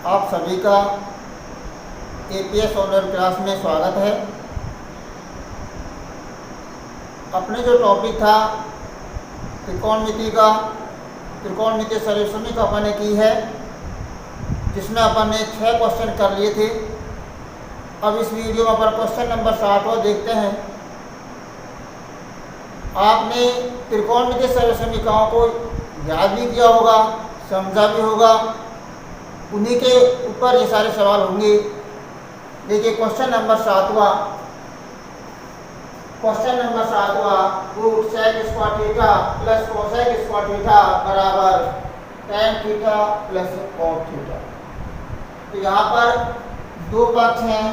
आप सभी का एपीएस ऑनलाइन क्लास में स्वागत है। अपने जो टॉपिक था त्रिकोणमिति का, त्रिकोणमितीय सॉल्यूशन का अपन ने की है, जिसमें अपन ने 6 क्वेश्चन कर लिए थे। अब इस वीडियो में अपन क्वेश्चन नंबर 7 देखते हैं। आपने त्रिकोणमितीय सॉल्यूशनिकाओं को याद भी किया होगा, समझा भी होगा, उन्हीं के ऊपर ये सारे सवाल होंगे। देखिए क्वेश्चन नंबर 7वां, root sec square theta plus cosec square theta बराबर tan theta plus cot theta. तो यहाँ पर दो पक्ष हैं।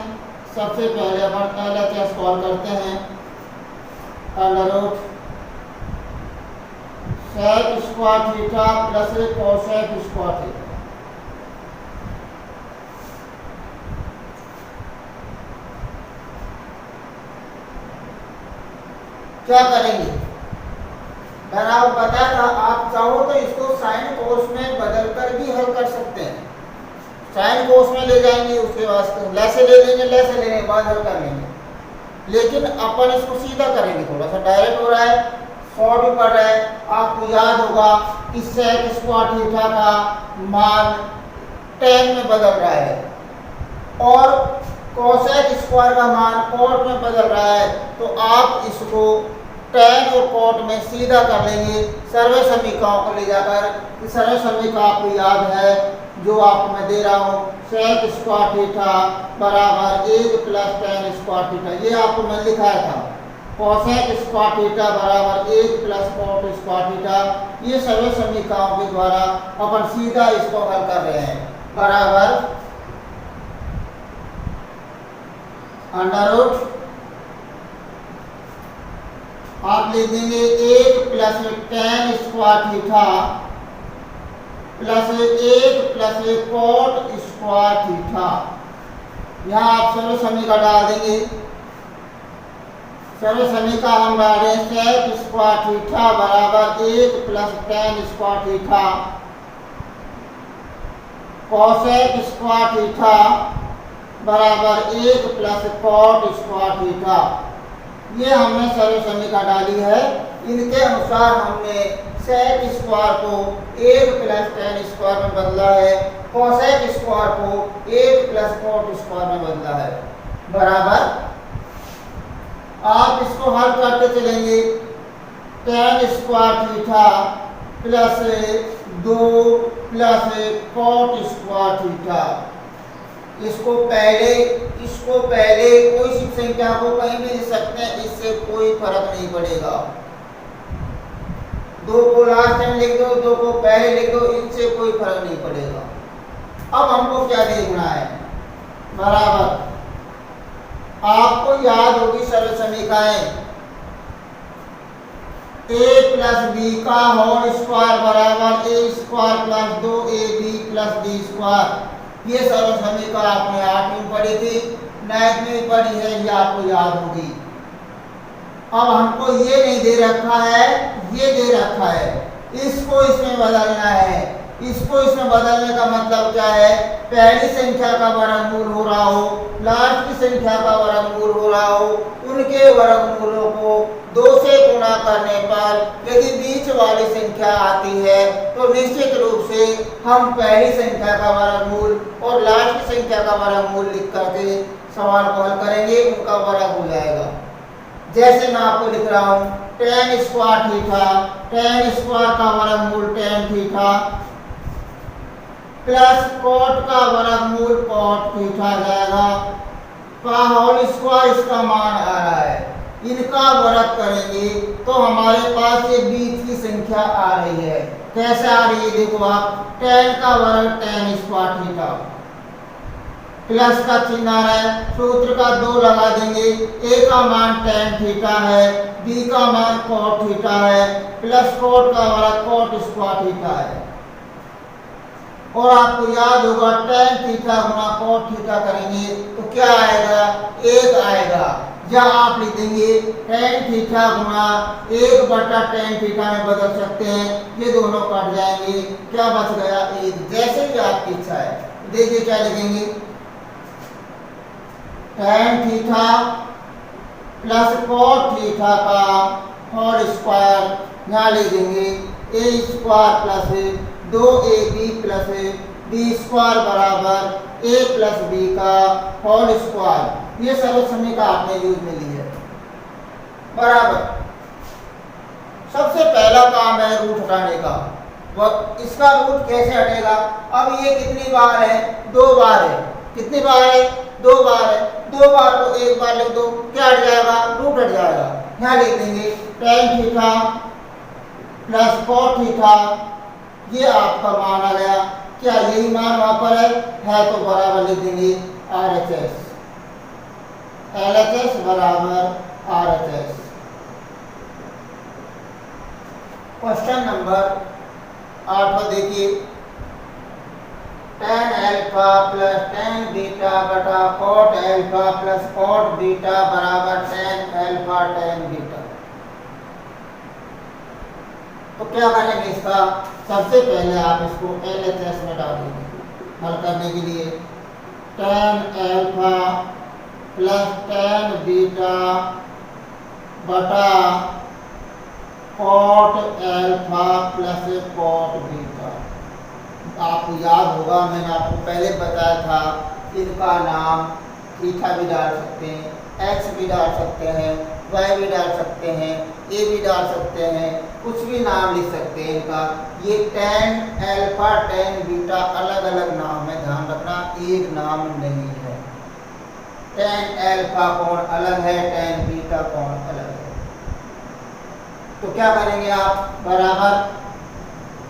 सबसे पहले अपन LHS कॉल करते हैं, under root sec square theta plus cosec square theta. क्या करेंगे? मैंने आपको बताया था, आप चाहो तो इसको साइन कोस में बदलकर भी हल कर सकते हैं। साइन कोस में ले जाएंगे, उसके वास्ते लेसे ले लेंगे, लेसे लेने के बाद हल कर लेंगे। लेकिन अपन इसको सीधा करेंगे, थोड़ा सा डायरेक्ट हो रहा है, शॉर्ट भी पड़ रहा है। आपको याद होगा कि सेक स्क्वायर थीटा का मान tan में बदल रहा है और कोसेक स्क्वायर का मान कॉट में बदल रहा है। तो आप इसको tan और कॉट में सीधा कर लेंगे सर्व समीकरणों को ले जाकर। सर्व समीकरण आपको याद है, जो आपको मैं दे रहा हूँ, सेक स्क्वायर थीटा बराबर 1 प्लस tan स्क्वायर थीटा। ये आपको मैं लिखाया था, कोसेक स्क्वायर थीटा बराबर 1 प्लस कॉट स्क्वायर थीटा। ये सर्व समीकरणों के द्वारा अपन सीधा इसको हल कर रहे हैं। बराबर अंडर रूट आप लिख देंगे 1 plus tan square theta plus 1 plus cot square theta. यहाँ आप सर्व समीकरण डाल देंगे। सर्व समीकरण हम डाल रहे हैं, सेक स्क्वायर थीटा बराबर 1 plus tan square theta cosec square theta बराबर 1 प्लस cot स्क्वायर थीटा। ये हमने सर्व समीकरण डाली है। इनके अनुसार हमने सेक स्क्वायर को 1 प्लस tan स्क्वायर में बदला है, कोसेक स्क्वायर को 1 प्लस cot स्क्वायर में बदला है। बराबर आप इसको हल करते चलेंगे। tan square theta plus 2 plus cot square theta. इसको पहले कोई सी संख्या को कहीं भी लिख सकते हैं, इससे कोई फर्क नहीं पड़ेगा। 2 को लास्ट टाइम लिख दो, 2 को पहले लिख दो, इनसे कोई फर्क नहीं पड़ेगा। अब हमको क्या देखना है? बराबर आपको याद होगी सर्व समीकरण, a प्लस बी का होल स्क्वायर बराबर a square plus 2ab plus b square. ये सर्व समीकरण आपने 8वीं में पढ़ी थी, 9th में भी पढ़ी है, ये आपको याद होगी। अब हमको ये नहीं दे रखा है, ये दे रखा है, इसको इसमें बदलना है। इसको इसमें बदलने का मतलब क्या है? पहली संख्या का वर्गमूल हो रहा हो, लास्ट की संख्या का वर्गमूल हो रहा हो, उनके वर्गमूलों को 2 से गुणा करने पर यदि बीच वाली संख्या आती है तो निश्चित रूप से हम पहली संख्या का वर्गमूल और लास्ट की संख्या का वर्गमूल लिख करके सवाल को हल करेंगे, उनका वर्ग हो जाएगा। जैसे मैं आपको लिख रहा हूँ, tan square theta, tan square का वर्गमूल tan थीटा प्लस cot का वर्गमूल cot थीटा जाएगा, का होल स्क्वायर इसका मान आ रहा है। इनका वर्ग करेंगे तो हमारे पास ये बीच की संख्या आ रही है। कैसे आ रही है? देखो आप, tan का वर्ग tan स्क्वायर थीटा, प्लस का चिन्ह आ रहा है, सूत्र का 2 लगा देंगे। a का मान tan थीटा है, b का मान cot थीटा है, प्लस cot का वर्ग cot स्क्वायर थीटा है। और आपको याद होगा tan थीटा गुना cot थीटा करेंगे तो क्या आएगा? 1 आएगा। या आप लिख देंगे tan थीटा गुना 1 बटा tan थीटा में बदल सकते हैं, ये दोनों कट जाएंगे, क्या बच गया? 1। जैसे भी आपकी इच्छा है। देखिए क्या लिखेंगे, tan theta plus cot theta का होल स्क्वायर, यहाँ लिख देंगे a square plus 2ab plus b square बराबर ए प्लस बी का होल स्क्वायर। ये सर्वसम्मिका आपने यूज में ली है बराबर। सबसे पहला काम है रूट हटाने का। वह इसका रूट कैसे हटेगा, अब ये कितनी बार है, 2 बार है, कितनी बार है, 2 बार है, 2 बार को 1 बार लिख दो, क्या हट जाएगा, रूट हट जाएगा। यहाँ लिख देंगे tan theta plus cot theta, ये आपका मान आ गया। क्या यही मान वहां पर है तो बराबर लिख देंगे RHS, LHS बराबर RHS। क्वेश्चन नंबर 8 देखिए, tan alpha plus tan beta बटा cot alpha plus cot beta बराबर tan अल्फा tan बीटा। तो क्या करेंगे इसका, सबसे पहले आप इसको LHS में डालेंगे हल करने के लिए। tan alpha plus tan beta बटा cot alpha plus cot beta. आपको याद होगा मैंने आपको पहले बताया था, इनका नाम थीटा भी डाल सकते हैं, x भी डाल सकते हैं, y भी डाल सकते हैं, a भी डाल सकते हैं, कुछ भी नाम लिख सकते हैं इनका। ये tan अल्फा tan बीटा अलग अलग नाम है, ध्यान रखना एक नाम नहीं है। tan अल्फा कौन अलग है, tan बीटा कौन अलग है। तो क्या करेंगे आप, बराबर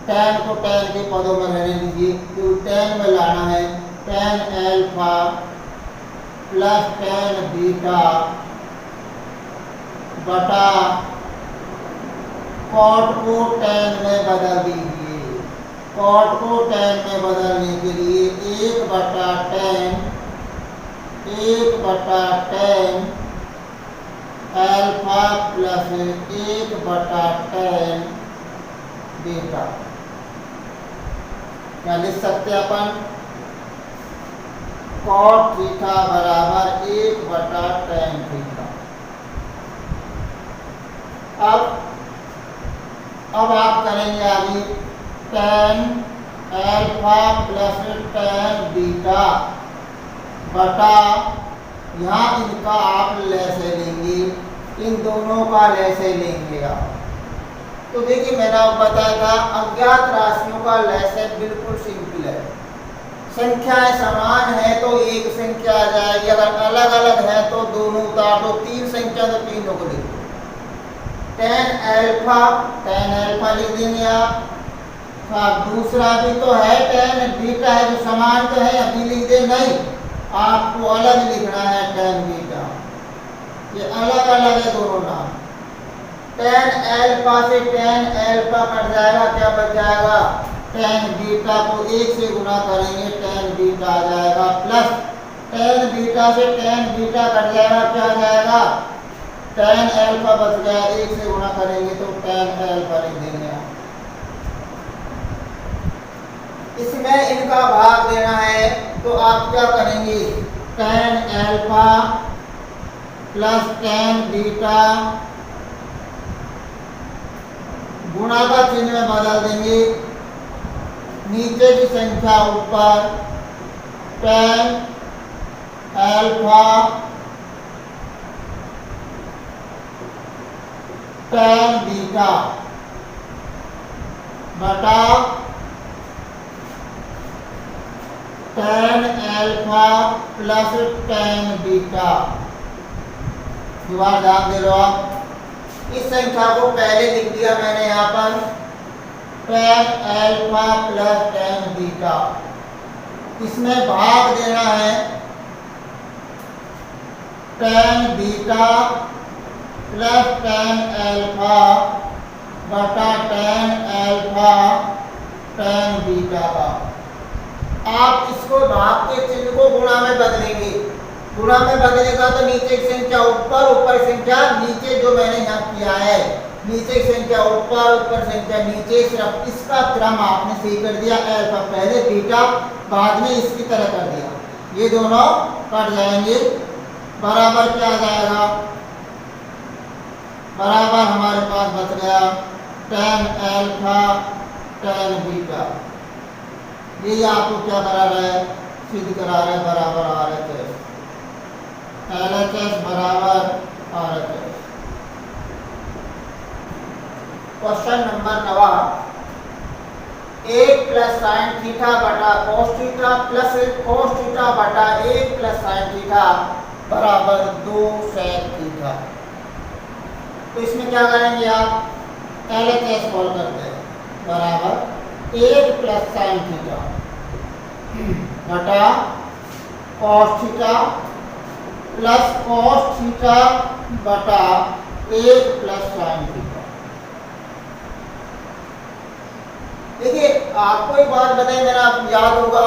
tan को tan के पदों में रहने दीजिए, तो tan में लाना है tan alpha plus tan beta बटा cot को tan में बदल दीजिए। cot को tan में बदलने के लिए 1 बटा tan अल्फा प्लस 1 बटा tan बीटा। क्या लिख सकते हैं अपन, cot थीटा बराबर 1 बटा tan थीटा। अब आप करेंगे आगे tan alpha plus tan beta बटा, यहाँ इनका आप लैसे लेंगे, इन दोनों का लैसे लेंगे आप। तो देखिए मैंने आपको बताया था अज्ञात राशियों का लैसे बिल्कुल सिंपल है। संख्याएं समान है तो एक संख्या आ जाएगी, अगर अलग अलग है तो दोनों उतार दो, 3 संख्या तो तीनों को लिख दो। tan अल्फा लिख देंगे आप। दूसरा भी तो है tan बीटा है, जो समान तो है, अभी लिख दे नहीं, आपको अलग लिखना है tan बीटा, ये अलग अलग है दोनों नाम। tan अल्फा से tan अल्फा कट जाएगा, क्या बच जाएगा, tan बीटा को 1 से गुना करेंगे tan बीटा आ जाएगा, प्लस tan बीटा से tan बीटा कट जाएगा, क्या आ जाएगा, tan अल्फा बच गया, 1 से गुना करेंगे तो tan अल्फा लिख देंगे आप। इसमें इनका भाग देना है तो आप क्या करेंगे, tan alpha plus tan beta गुणा का चिन्ह में बदल देंगे, नीचे की संख्या ऊपर, tan अल्फा tan बीटा बटा tan alpha plus tan beta. दोबारा ध्यान दे लो आप, इस संख्या को पहले लिख दिया मैंने यहाँ पर tan alpha plus tan beta, इसमें भाग देना है tan beta plus tan alpha बटा tan अल्फा tan बीटा का। आप इसको भाग के चिन्ह को गुणा में बदलेंगे, गुणा में बदलेगा तो नीचे की संख्या ऊपर, ऊपर संख्या नीचे, जो मैंने यहाँ किया है नीचे की संख्या ऊपर, ऊपर संख्या नीचे, सिर्फ इसका क्रम आपने सही कर दिया। अल्फा पहले, बीटा बाद में, इसकी तरह कर दिया। ये दोनों कट जाएंगे, बराबर क्या आ जाएगा, बराबर हमारे पास बच गया tan अल्फा tan बीटा। ये आपको क्या करा रहा है, सिद्ध करा रहा है, बराबर RHS, LHS बराबर RHS। Question number 9, 1 plus sine theta बटा cos theta plus cos theta बटा 1 प्लस साइन थीटा बराबर 2 सेक थीटा। तो इसमें क्या करेंगे आप, LHS सॉल्व करते हैं, बराबर 1 प्लस साइन थीटा बटा cos theta plus cos theta बटा 1 प्लस साइन थीटा। देखिए आपको एक बात बताएं, मेरा याद होगा,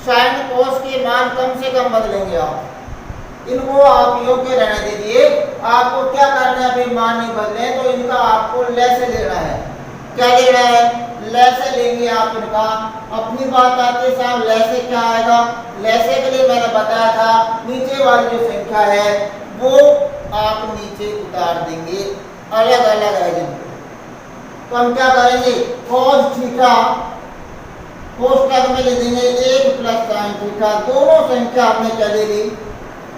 साइन कोस के मान कम से कम बदलेंगे आप, इनको आप योग्य रहने दीजिए। आपको क्या करना है, अभी मान नहीं बदले तो इनका आपको लेसे लेना है। क्या लेना है, लेसे लेंगे आप इनका। अपनी बात आते साहब लेसे क्या आएगा, लेसे के लिए मैंने बताया था नीचे वाली जो संख्या है वो आप नीचे उतार देंगे, अलग अलग है जिनको। तो हम क्या करेंगे, cos थीटा कोष्टक में ले देंगे 1 प्लस साइन थीटा, दोनों संख्या आपने क्या ले ली,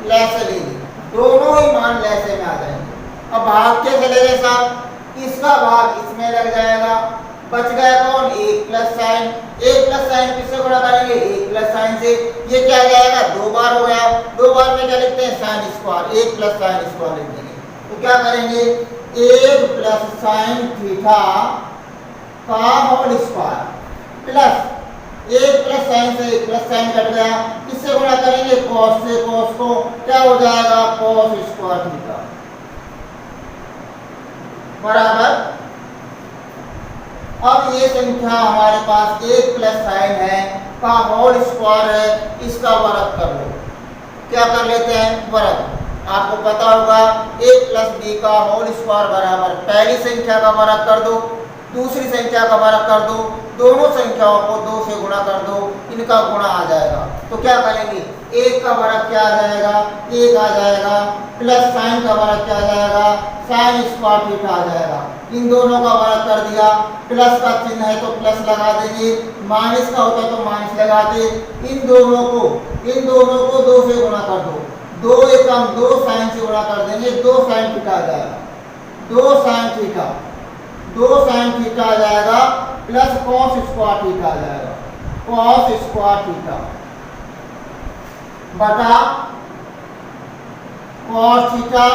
लेसे ले ली, दोनों ही मान लेसे में आ जाएंगे। अब भाग कैसे लेंगे साहब, इसका भाग इसमें लग जाएगा, बच गया कौन, 1 प्लस साइन। 1 प्लस साइन किससे गुणा करेंगे, 1 प्लस साइन से। ये क्या जाएगा, 2 बार हो गया, 2 बार में क्या लिखते हैं, sine square, 1 plus sine square लिख देंगे। तो क्या करेंगे, 1 प्लस साइन थीटा का whole square plus 1 plus sine से 1 प्लस साइन कट गया, किससे गुणा करेंगे, कॉस से, कॉस को क्या हो जाएगा, कॉस स्क्वायर थीटा बराबर। अब ये संख्या हमारे पास 1 प्लस साइन है का होल स्क्वायर है, इसका वर्ग कर लो। क्या कर लेते हैं, वर्ग। आपको पता होगा 1 प्लस बी का होल स्क्वायर बराबर पहली संख्या का वर्ग कर दो, दूसरी संख्या का वर्ग कर दो, दोनों संख्याओं को 2 से गुणा कर दो, इनका गुणा आ जाएगा। तो क्या करेंगे, 1 का वर्ग क्या आ जाएगा, 1 आ जाएगा, प्लस साइन का वर्ग क्या आ जाएगा, साइन स्क्वायर थीटा आ जाएगा। इन दोनों का वर्ग कर दिया, प्लस का चिन्ह है तो प्लस लगा देंगे, माइनस का होता तो माइनस लगाते। इन दोनों को 2 से गुणा कर दो, 2 एकम 2 साइन से गुणा कर देंगे, 2 साइन थीटा आ जाएगा, 2 साइन थीटा, 2 साइन थीटा आ जाएगा प्लस कॉस स्क्वायर थीटा आ जाएगा, कॉस स्क्वायर थीटा बटा cos theta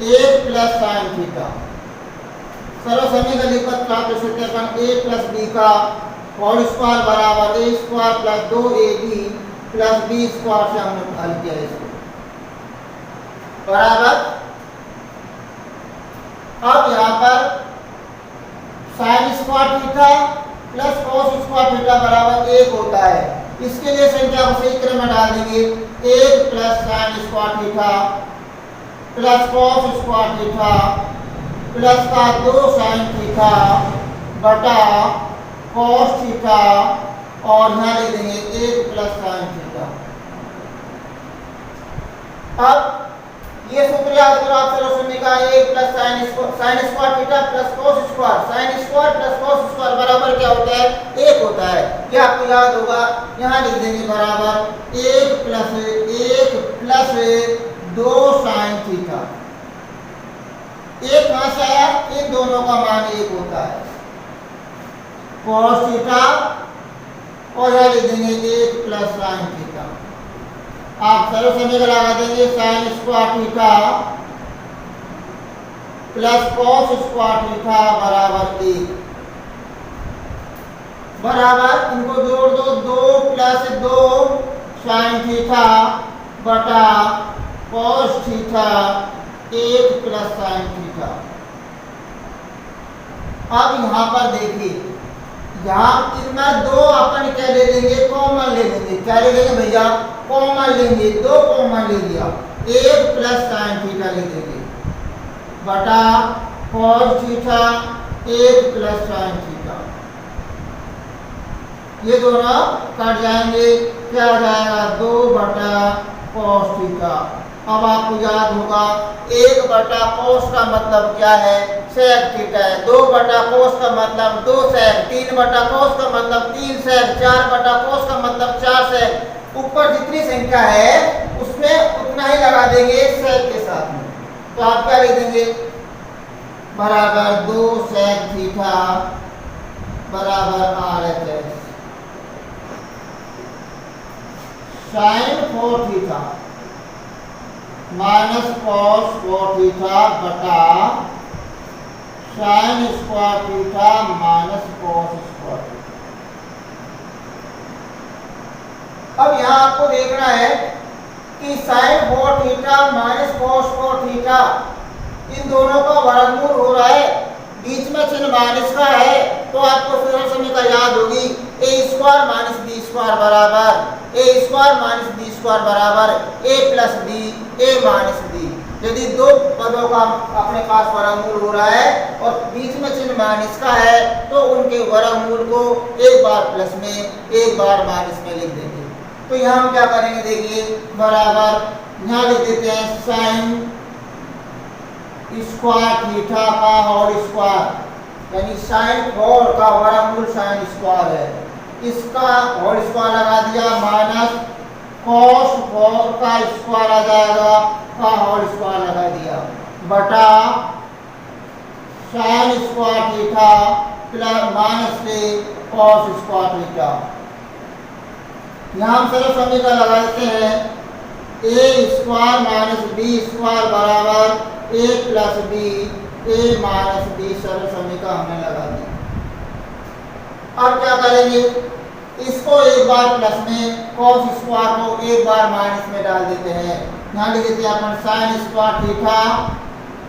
1 plus sine theta. सर्वसमीकरण प्राप्त कर सकते हैं, 1 प्लस बी का होल स्क्वायर बराबर a square plus 2ab plus b square से हमने हल किया इसको बराबर। अब यहाँ पर sine square theta plus cos square theta बराबर 1 होता है। इसके लिए संख्या को सही क्रम में डाल देंगे, 1 plus sine square theta plus cos square theta plus का 2 साइन थीटा बटा कॉस थीटा और यहाँ ले देंगे 1 प्लस साइन थीटा। अब ये सूत्र याद करो आप सर्वसम्य का, 1 plus sine square theta plus cos square, sine square plus cos square बराबर क्या होता है, 1 होता है। ये आपको याद होगा, यहाँ लिख देंगे बराबर 1 प्लस 2 साइन थीटा। 1 कहाँ से आया, इन दोनों का मान 1 होता है, कॉस थीटा और यहाँ लिख देंगे 1 प्लस साइन थीटा। आप सर्वसमीकरण लगा देंगे, sign square theta plus cos square theta बराबर 1 बराबर, इनको जोड़ दो, 2 प्लस 2 साइन थीटा बटा cos theta 1 plus sine theta. अब यहाँ पर देखिए, यहाँ इनमें 2 अपन क्या ले लेंगे, कॉमन ले लेंगे। क्या ले लेंगे भैया, कॉमन लेंगे, 2 कॉमन ले लिया, 1 प्लस साइन थीटा ले लेंगे बटा cos theta 1 plus sin theta. ये दोनों कट जाएंगे, क्या आ जाएगा 2 बटा cos थीटा। अब आपको याद होगा 1 बटा cos का मतलब क्या है, sec थीटा है। 2 बटा cos का मतलब 2 sec, 3 बटा cos का मतलब 3 sec, 4 बटा cos का मतलब 4 sec। ऊपर जितनी संख्या है उसमें उतना ही लगा देंगे sec के साथ में। तो आप क्या लिख देंगे, बराबर 2 sec थीटा बराबर RHS sin 4 theta minus cos 4 theta बटा sin square theta minus cos square theta. अब यहाँ आपको देखना है कि sin 4 theta minus cos 4 theta इन दोनों का वर्गमूल हो रहा है, बीच में चिन्ह माइनस का है, तो आपको सरल समीकरण याद होगी a square minus b square बराबर a square minus b square बराबर a plus b a minus b। यदि दो पदों का अपने पास वर्गमूल हो रहा है और बीच में चिन्ह माइनस का है तो उनके वर्गमूल को एक बार प्लस में एक बार माइनस में लिख देंगे। तो यहाँ हम क्या करेंगे, देखिए बराबर यहाँ लिख देते हैं sin स्क्वायर थीटा का होल स्क्वायर, यानी sin 4 का वर्गमूल sin स्क्वायर है, इसका होल स्क्वायर लगा दिया माइनस cos 4 का स्क्वायर आ जाएगा का होल स्क्वायर लगा दिया बटा sin square theta plus minus से cos स्क्वायर थीटा। यहाँ हम सरल समीकरण लगा देते हैं a square minus b square बराबर a plus b a minus b। सरल समीकरण हमने लगा दी। अब क्या करेंगे, इसको एक बार प्लस में cos स्क्वायर को एक बार माइनस में डाल देते हैं। यहाँ लिख देते हैं अपन sin square theta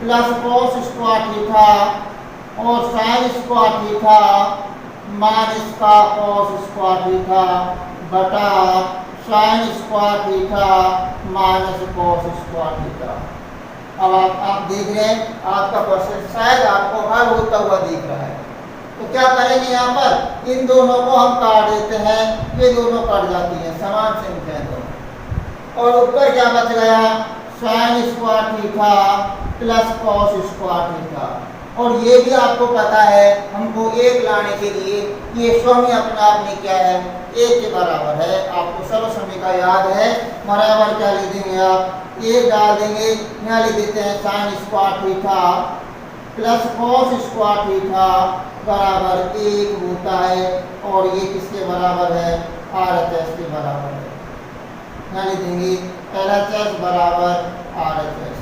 plus cos square theta और sin स्क्वायर थीटा माइनस का cos स्क्वायर थीटा बटा sin square theta minus cos square theta. अब आप देख रहे हैं आपका क्वेश्चन शायद आपको हल होता हुआ दिख रहा है। तो क्या करेंगे, यहाँ पर इन दोनों को हम काट देते हैं, ये दोनों कट जाती हैं, समान संख्या दोनों। और ऊपर क्या बच गया, sin square theta plus cos square theta. और ये भी आपको पता है हमको एक लाने के लिए ये स्वामी अपने आप में क्या है, एक के बराबर है। आपको सरल समीकरण याद है, बराबर क्या लिख देंगे आप, एक डाल देंगे, यहाँ लिख देते हैं sin square theta plus cos square theta बराबर 1 होता है और ये किसके बराबर है, RHS के बराबर है। यहाँ लिख देंगे LHS बराबर RHS।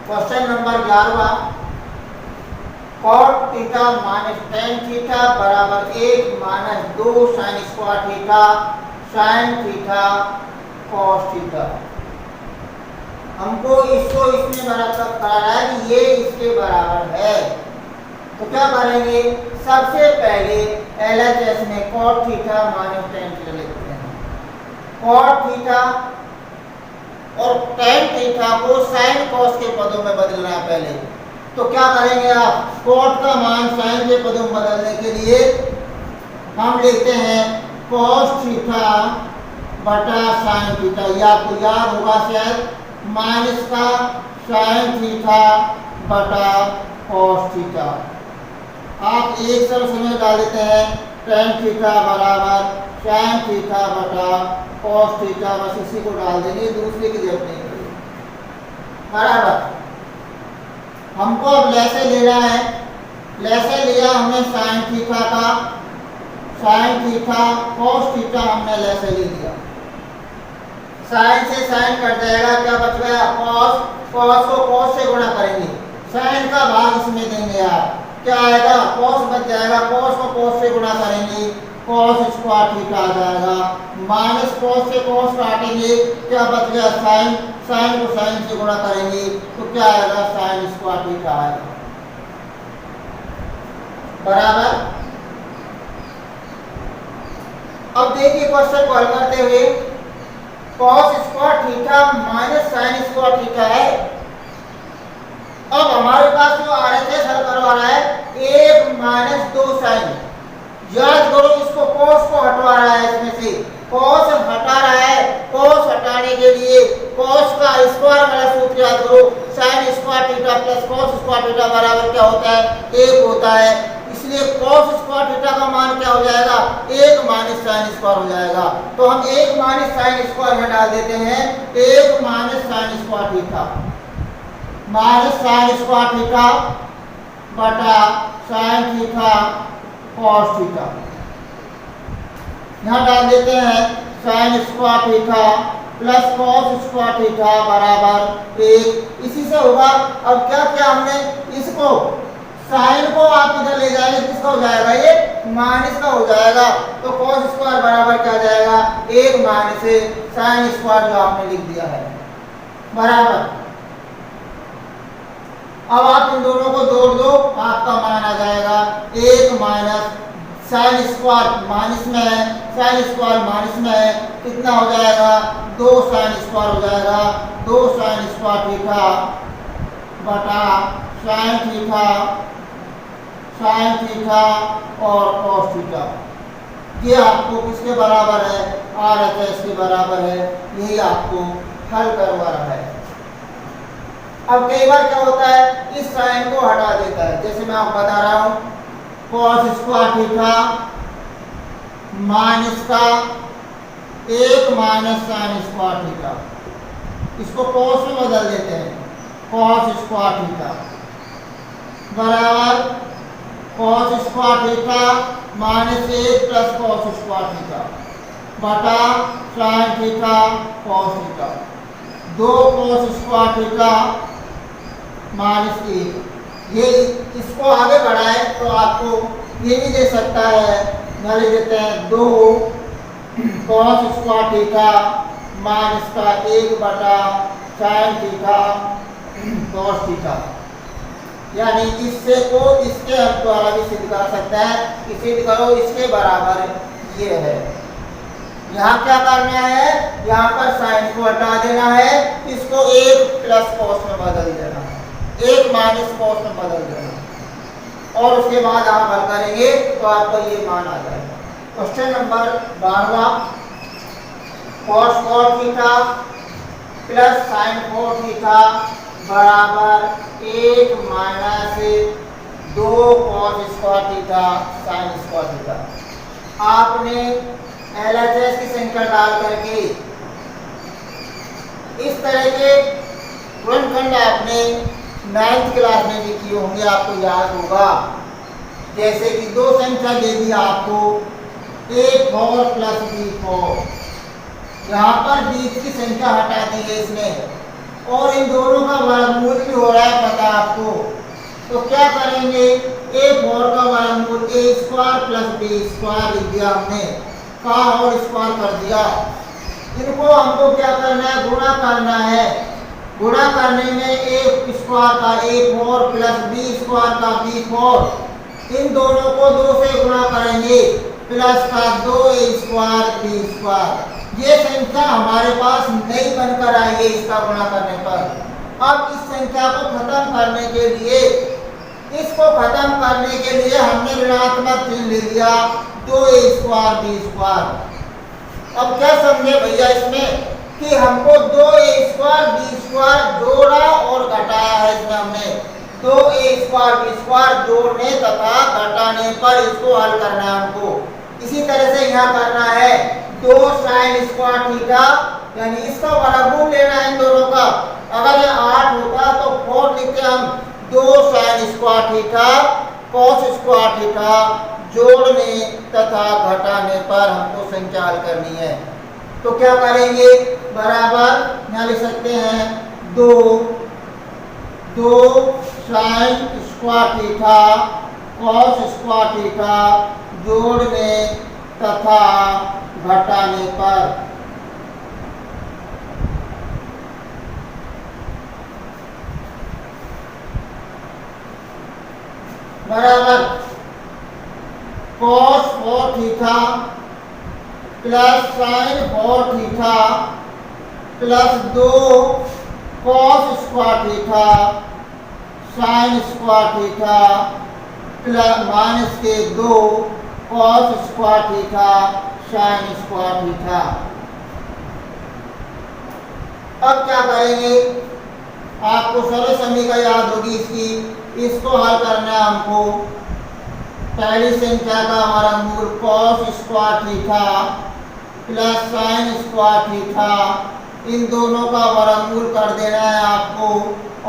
Question number 11 cot theta minus tan theta बराबर 1 minus 2 sin square theta sin theta cos theta. हमको इसको इसमें बराबर कराना है कि ये इसके बराबर है। तो क्या करेंगे, सबसे पहले LHS में cot theta minus tan theta लिखते हैं। cot थीटा और tan थीटा को sin cos के पदों में बदलना है पहले। तो क्या करेंगे आप, cot का मान sin के पदों में बदलने के लिए हम लिखते हैं cos थीटा बटा sin थीटा। ये आपको याद होगा शायद, माइनस का sin थीटा बटा cos थीटा। आप एक सरल समीकरण डाल देते हैं tan थीटा बराबर sin थीटा बटा cos थीटा, बस इसी को डाल देंगे, दूसरे की जरूरत नहीं पड़ेगी। बराबर हमको अब लैसे लेना है, लैसे लिया हमने sin थीटा का, sin थीटा cos थीटा हमने लैसे ले लिया। sin से sin कट जाएगा, क्या बच गया cos, cos को cos से गुणा करेंगे, sin का भाग इसमें देंगे आप, क्या आएगा cos बच जाएगा, cos को cos से गुणा करेंगे cos स्क्वायर थीटा आ जाएगा, माइनस cos से cos काटेंगे, क्या बच गया sin, sin को sin से गुणा करेंगे तो क्या आएगा sin स्क्वायर थीटा आएगा। बराबर। अब देखिए क्वेश्चन को हल करते हुए, cos square theta minus sin square theta है, अब हमारे पास जो RHS हल करवा रहा है 1 माइनस 2 साइन। याद करो इसको cos को हटवा रहा है, इसमें से cos हटा रहा है। cos हटाने के लिए cos का स्क्वायर वाला सूत्र याद करो, sin square theta plus cos square theta बराबर क्या होता है, 1 होता है। इसलिए cos स्क्वायर थीटा का मान क्या हो जाएगा, 1 माइनस sin स्क्वायर हो जाएगा। तो हम 1 माइनस sin स्क्वायर में डाल देते हैं 1 minus sin square theta minus sin square theta बटा sin थीटा cos थीटा। यहाँ डाल देते हैं sin square theta plus cos square theta बराबर 1। इसी से होगा। अब क्या किया हमने, इसको साइन को आप इधर ले जाएंगे, किसका हो जाएगा, ये माइनस का हो जाएगा। तो cos स्क्वायर बराबर क्या जाएगा, 1 माइनस sin स्क्वायर जो आपने लिख दिया है बराबर। अब आप इन दोनों को जोड़ दो, आपका मान आ जाएगा 1 माइनस sin स्क्वायर माइनस में है, sin स्क्वायर माइनस में है, कितना हो जाएगा 2 sin स्क्वायर हो जाएगा। 2 sin स्क्वायर थीटा बटा sin थीटा और cos थीटा। ये आपको किसके बराबर है, RHS के बराबर है। यही आपको हल करवा रहा है। अब कई बार क्या होता है, इस साइन को हटा देता है। जैसे मैं आपको बता रहा हूं cos स्क्वायर थीटा माइनस का 1 माइनस sin स्क्वायर थीटा, इसको cos में बदल देते हैं, cos स्क्वायर थीटा बराबर cos square theta minus 1 plus cos square theta बटा sin theta cos theta. 2 cos square theta minus 1। ये इसको आगे बढ़ाए तो आपको ये भी दे सकता है, यहाँ लिख देते हैं 2 cos स्क्वायर थीटा माइनस का 1 बटा sin थीटा cos थीटा। यानी इससे को इसके द्वारा भी सिद्ध कर सकता है कि सिद्ध करो इसके बराबर ये है। यहाँ क्या करना है, यहाँ पर साइन को हटा देना है, इसको 1 प्लस cos में बदल देना है, 1 माइनस cos में बदल देना, और उसके बाद आप हल करेंगे तो आपको ये मान आ जाएगा। Question number 12 cos 4 theta plus sin 4 theta बराबर 1 minus 2 cos square theta sin square theta. आपने LHS की संख्या डाल करके इस तरह के गुणनखंड आपने 9th क्लास में भी किए होंगे, आपको याद होगा। जैसे कि 2 संख्या दे दी आपको A4 प्लस B4, यहाँ पर बीच की संख्या हटा दी है इसने, और इन दोनों का वर्गमूल भी हो रहा है पता आपको। तो क्या करेंगे, A4 का वर्गमूल A square plus B square लिख दिया हमने, का और स्क्वायर कर दिया। इनको हमको क्या करना है, गुणा करना है। गुणा करने में A स्क्वायर का A4 प्लस B स्क्वायर का B4, इन दोनों को 2 से गुणा करेंगे, प्लस का 2A स्क्वायर B स्क्वायर। ये संख्या हमारे पास नहीं बनकर आई है इसका गुणा करने पर। अब इस संख्या को खत्म करने के लिए, इसको खत्म करने के लिए हमने ऋणात्मक चिन्ह ले लिया, 2A स्क्वायर B स्क्वायर। अब क्या समझे भैया इसमें कि हमको 2A स्क्वायर B स्क्वायर जोड़ा और घटाया है। इसमें हमने 2A स्क्वायर B स्क्वायर जोड़ने तथा घटाने पर इसको हल करना है हमको। इसी तरह से यहाँ करना है 2 sin स्क्वायर थीटा, यानी इसका वर्गमूल लेना है इन दोनों का। अगर ये 8 होता तो 4 लिखते हम, 2 sin square theta cos square theta जोड़ने तथा घटाने पर हमको संख्या हल करनी है। तो क्या करेंगे, बराबर यहाँ लिख सकते हैं 2 sin square theta cos square theta जोड़ने तथा घटाने पर बराबर cos 4 theta plus sin 4 theta plus 2 cos square theta sine square theta plus minus के 2 cos square theta sine square theta. अब क्या करेंगे, आपको सरल समीकरण याद होगी इसकी, इसको हल करना है हमको। पहली संख्या का वर्गमूल cos square theta plus sine square theta, इन दोनों का वर्गमूल कर देना है आपको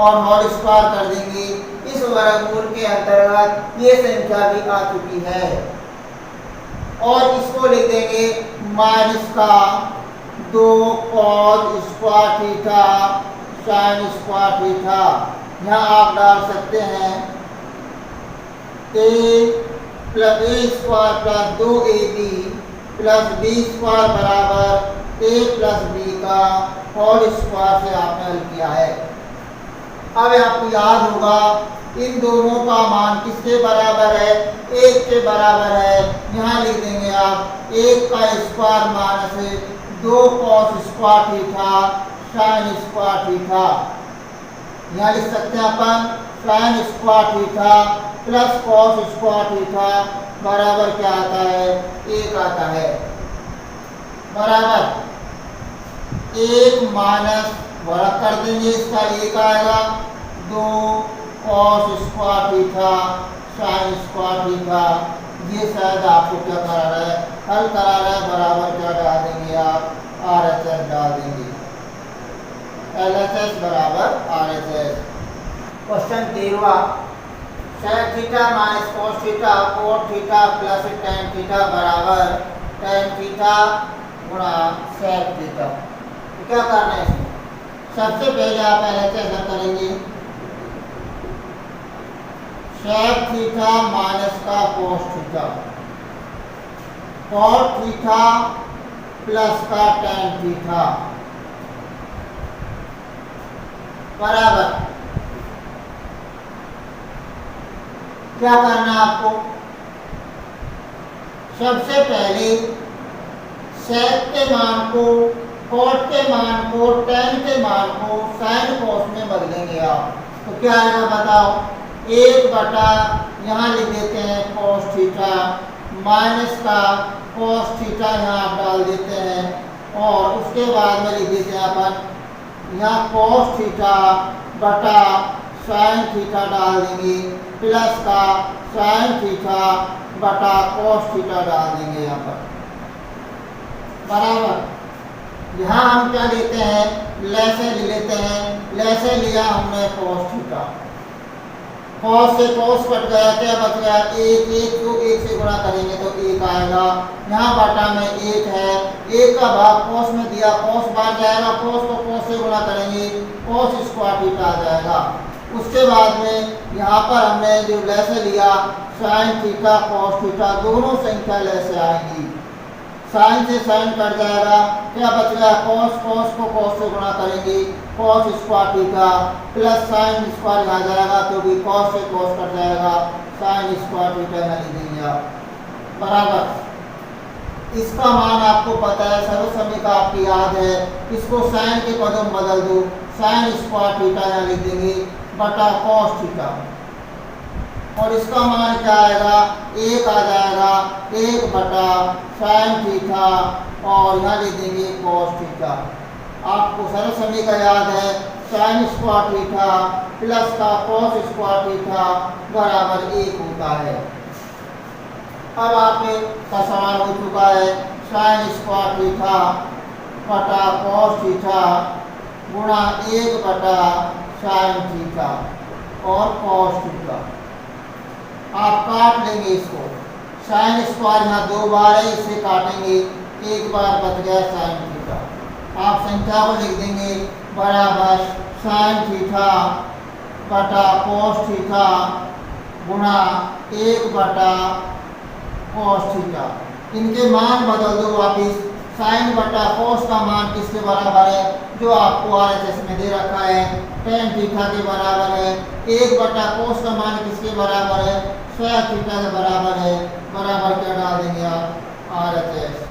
और होल स्क्वायर कर देंगे। इस वर्गमूल के अंतर्गत ये संख्या भी आ चुकी है और इसको लिख देंगे माइनस का 2 cos square theta sine square theta. यहाँ आप डाल सकते हैं a square plus 2ab plus b square बराबर a प्लस b का होल स्क्वायर से आपने हल किया है। अब आपको याद होगा इन दोनों का मान किसके बराबर है, 1 के बराबर है। यहाँ लिख देंगे आप 1 का square minus 2 cos square theta sine square theta. यहाँ लिख सकते हैं अपन sine square theta plus cos square theta बराबर क्या आता है, 1 आता है। बराबर 1 माइनस वर्ग कर देंगे, इसका 1 आएगा 2 cos square theta sine square theta. ये शायद आपको क्या करा रहा है, हल करा रहा है। बराबर क्या डाल देंगे आप, RHS डाल देंगे, LHS बराबर RHS। क्वेश्चन 13वां, sine theta minus cos theta cot theta plus tan theta बराबर टेन थीटा गुणा सेक थीटा। तो क्या करना है इसमें, सबसे पहले आप LHS करेंगे सेक थीटा माइनस का cos theta cot theta plus का टेन थीटा बराबर क्या करना है आपको, सबसे पहले सेक के मान को कॉट के मान को टेन के मान को साइन कॉस में बदलेंगे आप। तो क्या आएगा बताओ, 1 बटा यहाँ लिख देते हैं कॉस थीटा माइनस का कॉस थीटा यहाँ आप डाल देते हैं और उसके बाद में लिख देते हैं अपन यहाँ कॉस थीटा बटा साइन थीटा डाल देंगे प्लस का साइन थीटा बटा कॉस थीटा डाल देंगे यहाँ पर। बराबर यहाँ हम क्या लेते हैं, लेसे ले लेते हैं, लेसे लिया हमने कॉस थीटा, कॉस से कॉस कट गया, क्या बच गया 1, 1 को 1 से गुणा करेंगे तो 1 आएगा। यहाँ बटा में 1 है, 1 का भाग कॉस में दिया, कॉस बाहर जाएगा, कॉस को कॉस से गुणा करेंगे कॉस स्क्वायर थीटा आ जाएगा। उसके बाद में यहाँ पर हमने जो लेसे लिया साइन थीटा कॉस थीटा, दोनों संख्या लेसे आएंगी, साइन से साइन कट जाएगा, क्या बच गया कॉस, कॉस को कॉस से गुणा करेंगे cos square theta plus sine square आ जाएगा क्योंकि कॉस से कॉस कट जाएगा, साइन स्क्वायर थीटा यहाँ लिख देंगे आप। बराबर इसका मान आपको पता है, सर्व समीकरण आपकी याद है, इसको साइन के पदों में बदल दो, साइन स्क्वायर थीटा यहाँ लिख देंगे बटा कॉस थीटा और इसका मान क्या आएगा, 1 आ जाएगा, 1 बटा साइन थीटा और यहाँ लिख देंगे कॉस थीटा। आपको सरल समीकरण याद है, साइन स्क्वायर थीटा प्लस का कॉस स्क्वायर थीटा बराबर 1 होता है। अब आपने का सवाल हो चुका है, साइन स्क्वायर थीटा बटा कॉस थीटा गुणा 1 बटा साइन थीटा और कॉस थीटा। आप काट लेंगे इसको, साइन स्क्वायर यहाँ 2 बार है, इसे काटेंगे, 1 बार बच गया साइन थीटा। आप संख्या को लिख देंगे बराबर साइन थीटा बटा कॉस थीटा गुणा 1 बटा कॉस थीटा। इनके मान बदल दो वापिस, साइन बटा कॉस का मान किसके बराबर है, जो आपको RHS में दे रखा है, टेन थीटा के बराबर है। 1 बटा कॉस का मान किसके बराबर है, सेक थीटा के बराबर है। बराबर क्या डाल देंगे आप, RHS।